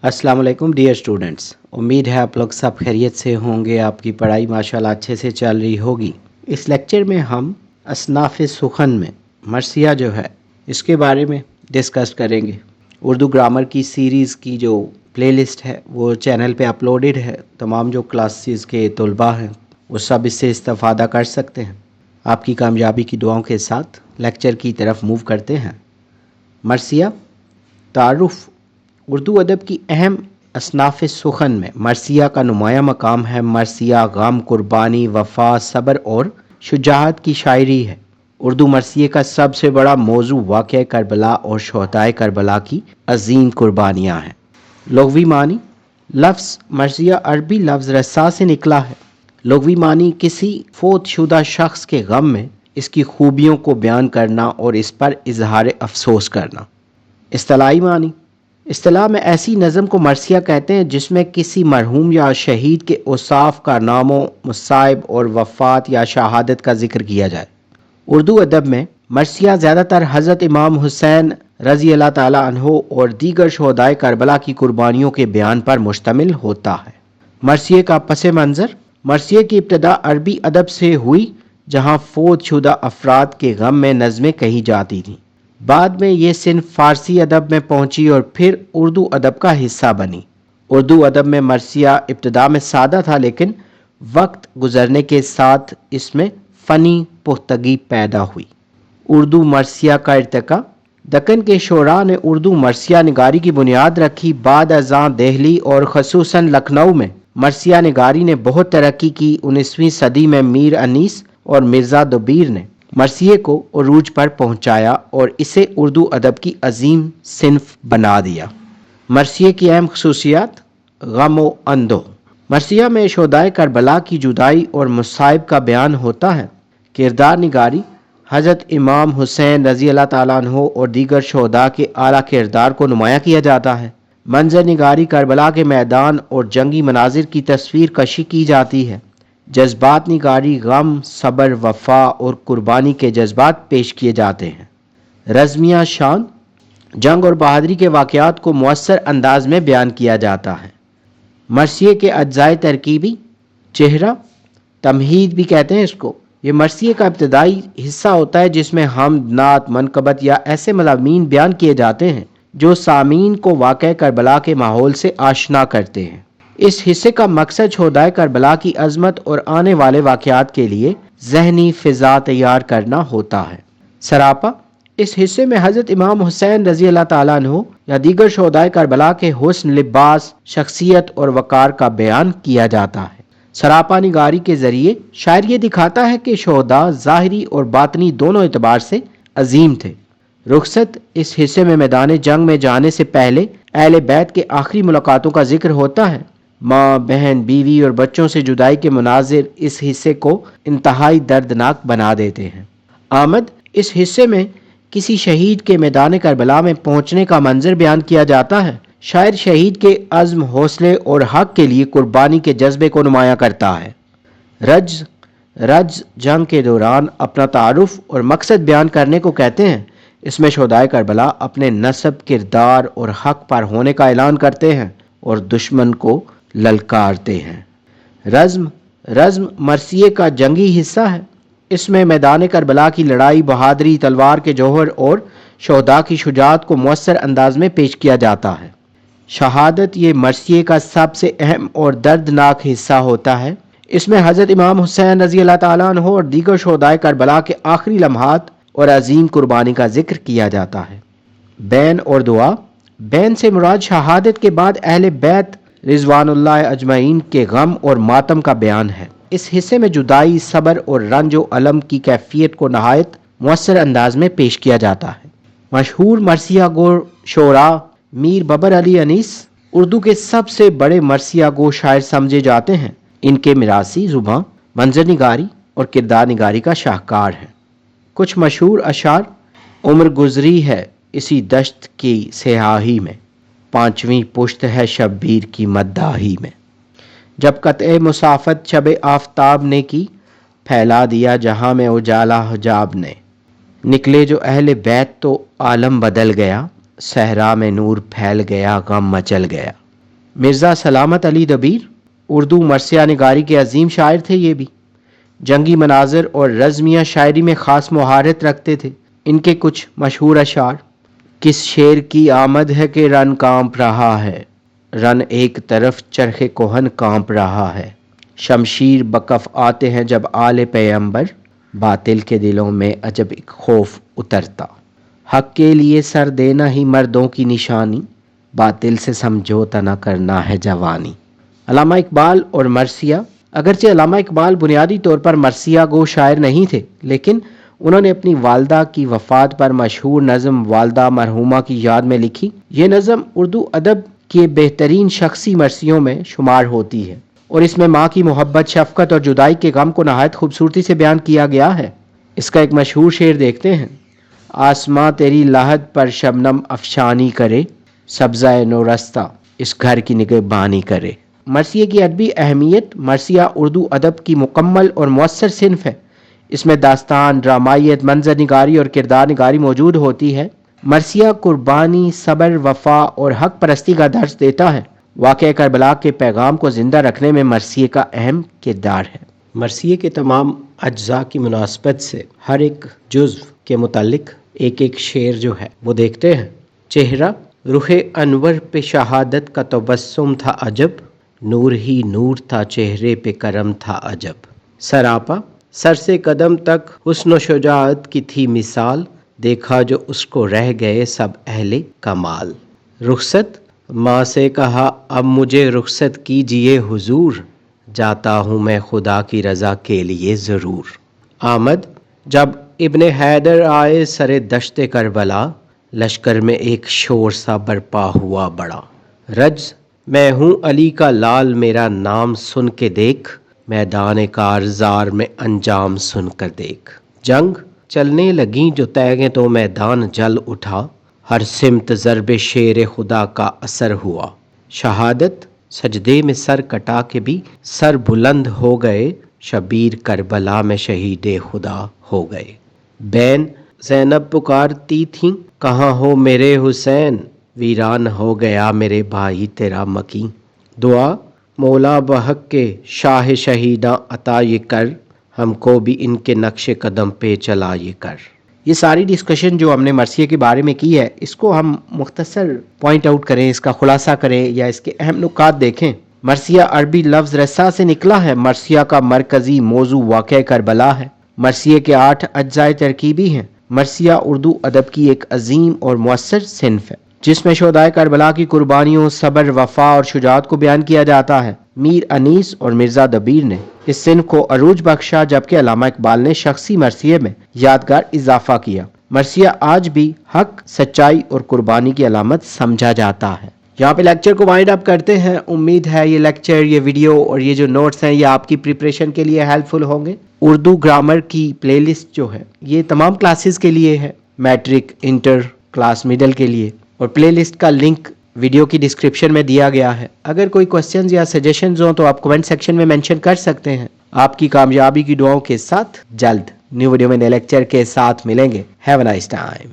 अस्सलाम वालेकुम dear students. उम्मीद है आप लोग सब खैरियत से होंगे, आपकी पढ़ाई माशाल्लाह अच्छे से चल रही होगी। इस लेक्चर में हम असनाफ़ सुखन में मरसिया जो है इसके बारे में डिस्कस करेंगे। उर्दू ग्रामर की सीरीज़ की जो प्लेलिस्ट है वो चैनल पे अपलोडेड है। तमाम जो क्लासेस के तलबा हैं वो सब इससे इस्तेफ़ादा कर सकते हैं। आपकी कामयाबी की दुआओं के साथ लेक्चर की तरफ मूव करते हैं। मरसिया तारुफ़ उर्दू अदब की अहम असनाफ़ सुखन में मरसिया का नुमायाँ मकाम है। मरसिया गम, कुर्बानी, वफ़ा, सब्र और शुजाअत की शायरी है। उर्दू मरसिए का सबसे बड़ा मौजू वाक़या करबला और शोहदाए करबला की अजीम कुर्बानियाँ हैं। लुग़वी मानी लफ्ज़ मरसिया अरबी लफ्ज़ रस्सा से निकला है। लुग़वी मानी किसी फोत शुदा शख्स के गम में इसकी खूबियों को बयान करना और इस पर इजहार अफसोस करना। इस्तिलाही मानी इस्तिलाह में ऐसी नज़म को मरसिया कहते हैं जिसमें किसी मरहूम या शहीद के औसाफ, कारनामों, मुसाइब और वफ़ात या शहादत का जिक्र किया जाए। उर्दू अदब में मरसिया ज़्यादातर हज़रत इमाम हुसैन रज़ी अल्लाह ताला अन्हो और दीगर शोहदाए करबला की कुर्बानियों के बयान पर मुश्तमिल होता है। मरसिए का पस मंज़र मरसिए की इब्तदा अरबी अदब से हुई, जहाँ फोत शुदा अफराद के गम में नज़में कही जाती थीं। बाद में ये सिर्फ फ़ारसी अदब में पहुंची और फिर उर्दू अदब का हिस्सा बनी। उर्दू अदब में मरसिया इब्तदा में सादा था, लेकिन वक्त गुजरने के साथ इसमें फ़नी पुख्तगी पैदा हुई। उर्दू मरसिया का इर्तिका दक्कन के शोरा ने उर्दू मरसिया निगारी की बुनियाद रखी। बाद अज़ां दिल्ली और ख़ुसूसन लखनऊ में मरसिया निगारी ने बहुत तरक्की की। 19वीं सदी में मीर अनीस और मिर्ज़ा दुबीर ने मरसिए को उरूज पर पहुंचाया और इसे उर्दू अदब की अजीम सिन्फ बना दिया। मरसिए की अहम खसूसियात गम व अंदो। मरसिया में शोहदाए करबला की जुदाई और मुसाइब का बयान होता है। किरदार निगारी हज़रत इमाम हुसैन रज़ी अल्लाह ताला अन्हो और दीगर शोहदा के आला किरदार को नुमाया किया जाता है। मंजर निगारी करबला के मैदान और जंगी मनाजिर की तस्वीर कशी की जाती है। जज्बात निगारी गम, सब्र, वफ़ा और कुर्बानी के जज्बात पेश किए जाते हैं। रज़मिया शान जंग और बहादुरी के वाक़यात को मुअस्सर अंदाज में बयान किया जाता है। मरसिए के अज्जाए तरकीबी चेहरा तमहीद भी कहते हैं इसको। ये मरसिए का इब्तदाई हिस्सा होता है जिसमें हमद, नात, मनकबत या ऐसे मज़ामीन बयान किए जाते हैं जो सामीन को वाक़या करबला के माहौल से आशना करते हैं। इस हिस्से का मकसद शोहदाए करबला की अजमत और आने वाले वाक़यात के लिए ज़हनी फ़िज़ा तैयार करना होता है। सरापा इस हिस्से में हज़रत इमाम हुसैन रज़ी अल्लाह ताला अन्हो या दीगर शोहदाए करबला के हुस्न, लिबास, शख्सियत और वक़ार का बयान किया जाता है। सरापा निगारी के ज़रिए शायर ये दिखाता है कि शोहदा ज़ाहिरी और बातनी दोनों एतबार से अजीम थे। रुखसत इस हिस्से में मैदान जंग में जाने से पहले अहले बैत के आखिरी मुलाकातों का जिक्र होता है। माँ, बहन, बीवी और बच्चों से जुदाई के मनाजिर इस हिस्से को इंतहाई दर्दनाक बना देते हैं। आमद इस हिस्से में किसी शहीद के मैदान करबला में पहुंचने का मंजर बयान किया जाता है। शायर शहीद के अज़्म, हौसले और हक के लिए कुर्बानी के जज्बे को नुमाया करता है। रज जंग के दौरान अपना तारुफ और मकसद बयान करने को कहते हैं। इसमें शोहदाए करबला अपने नस्ब, किरदार और हक पर होने का ऐलान करते हैं और दुश्मन को ललकारते हैं। रज़्म मरसिए का जंगी हिस्सा है। इसमें मैदान करबला की लड़ाई, बहादुरी, तलवार के जौहर और शोहदा की शुजाअत को मुअस्सर अंदाज में पेश किया जाता है। शहादत ये मरसिए का सबसे अहम और दर्दनाक हिस्सा होता है। इसमें हज़रत इमाम हुसैन रज़ी अल्लाह ताला अन्हो और दीगर शोहदाए करबला के आखिरी लम्हात और अजीम कुर्बानी का जिक्र किया जाता है। बैन और दुआ बैन से मुराद शहादत के बाद अहले बैत रिज़वानुल्लाह अजमईन के गम और मातम का बयान है। इस हिस्से में जुदाई, सब्र और रंज व अलम की कैफियत को नहायत मुअस्सर अंदाज में पेश किया जाता है। मशहूर मरसिया गो शोरा मीर बबर अली अनीस उर्दू के सबसे बड़े मरसिया गो शायर समझे जाते हैं। इनके मिरासी ज़ुबां, मंजर निगारी और किरदार निगारी का शाहकार है। कुछ मशहूर अशार उम्र गुजरी है इसी दश्त की स्याही में, 5वीं पुश्त है शब्बीर की मद्दाही में। जब कत्ए मुसाफत शब आफताब ने की, फैला दिया जहां में उजाला हिजाब ने। निकले जो अहले बैत तो आलम बदल गया, सहरा में नूर फैल गया, गम मचल गया। مرزا سلامت علی دبیر اردو مرثیہ نگاری کے عظیم شاعر تھے. یہ بھی جنگی مناظر اور رزمیہ شاعری میں خاص مہارت رکھتے تھے. ان کے کچھ مشہور اشعار: کس شیر کی آمد ہے کہ رن کانپ رہا ہے، رن ایک طرف چرخ کوہن کانپ رہا ہے. شمشیر بکف آتے ہیں جب آل پیغمبر، باطل کے دلوں میں عجب ایک خوف اترتا. حق کے لیے سر دینا ہی مردوں کی نشانی، باطل سے سمجھوتا نہ کرنا ہے جوانی. علامہ اقبال اور مرثیہ. اگرچہ علامہ اقبال بنیادی طور پر مرثیہ گو شاعر نہیں تھے، لیکن انہوں نے اپنی والدہ کی وفات پر مشہور نظم والدہ مرحومہ کی یاد میں لکھی. یہ نظم اردو ادب کے بہترین شخصی مرثیوں میں شمار ہوتی ہے اور اس میں ماں کی محبت، شفقت اور جدائی کے غم کو نہایت خوبصورتی سے بیان کیا گیا ہے. اس کا ایک مشہور شعر دیکھتے ہیں: آسماں تیری لاحد پر شبنم افشانی کرے، سبزہ نورستہ اس گھر کی نگہبانی کرے. مرثیے کی ادبی اہمیت. مرثیہ اردو ادب کی مکمل اور مؤثر صنف ہے. اس میں داستان، ڈرامائیت، منظر نگاری اور کردار نگاری موجود ہوتی ہے. مرثیہ قربانی، صبر، وفا اور حق پرستی کا درس دیتا ہے. واقعہ کربلا کے پیغام کو زندہ رکھنے میں مرثیے کا اہم کردار ہے. مرثیے کے تمام اجزاء کی مناسبت سے ہر ایک جزو کے متعلق ایک ایک شعر جو ہے وہ دیکھتے ہیں. چہرہ: رخ انور پہ شہادت کا تبسم تھا عجب، نور ہی نور تھا چہرے پہ کرم تھا عجب. سراپا: سر سے قدم تک حسن و شجاعت کی تھی مثال، دیکھا جو اس کو رہ گئے سب اہل کمال. رخصت: ماں سے کہا اب مجھے رخصت کیجئے حضور، جاتا ہوں میں خدا کی رضا کے لیے ضرور. آمد: جب ابن حیدر آئے سر دشت کربلا، لشکر میں ایک شور سا برپا ہوا بڑا. رجز: میں ہوں علی کا لال میرا نام سن کے دیکھ، میدان کارزار میں انجام سن کر دیکھ. جنگ: چلنے لگیں جو تیغیں تو میدان جل اٹھا، ہر سمت ضرب شیر خدا کا اثر ہوا. شہادت: سجدے میں سر کٹا کے بھی سر بلند ہو گئے، شبیر کربلا میں شہید خدا ہو گئے. بین: زینب پکارتی تھیں کہاں ہو میرے حسین، ویران ہو گیا میرے بھائی تیرا مکیں. دعا: مولا بحق کے شاہ شہیداں عطا یہ کر، ہم کو بھی ان کے نقش قدم پہ چلا یہ کر. یہ ساری ڈسکشن جو ہم نے مرثیے کے بارے میں کی ہے، اس کو ہم مختصر پوائنٹ آؤٹ کریں، اس کا خلاصہ کریں یا اس کے اہم نکات دیکھیں. مرثیہ عربی لفظ رسا سے نکلا ہے. مرثیہ کا مرکزی موضوع واقعہ کربلا ہے. مرثیے کے 8 اجزاء ترکیبی ہیں. مرثیہ اردو ادب کی ایک عظیم اور مؤثر صنف ہے جس میں شہدائے کربلا کی قربانیوں، صبر، وفا اور شجاعت کو بیان کیا جاتا ہے. میر انیس اور مرزا دبیر نے اس صنف کو عروج بخشا، جبکہ علامہ اقبال نے شخصی مرثیے میں یادگار اضافہ کیا. مرثیہ آج بھی حق، سچائی اور قربانی کی علامت سمجھا جاتا ہے. یہاں پہ لیکچر کو وائنڈ اپ کرتے ہیں. امید ہے یہ لیکچر، یہ ویڈیو اور یہ جو نوٹس ہیں یہ آپ کی پریپریشن کے لیے ہیلپ فل ہوں گے. اردو گرامر کی پلے لسٹ جو ہے یہ تمام کلاسز کے لیے ہے، میٹرک، انٹر، کلاس میڈل کے لیے، اور پلے لسٹ کا لنک ویڈیو کی ڈسکرپشن میں دیا گیا ہے. اگر کوئی کوسچنز یا سجیشنز ہوں تو آپ کمنٹ سیکشن میں مینشن کر سکتے ہیں. آپ کی کامیابی کی دعاؤں کے ساتھ جلد نیو ویڈیو میں نئے لیکچر کے ساتھ ملیں گے. Have a nice time.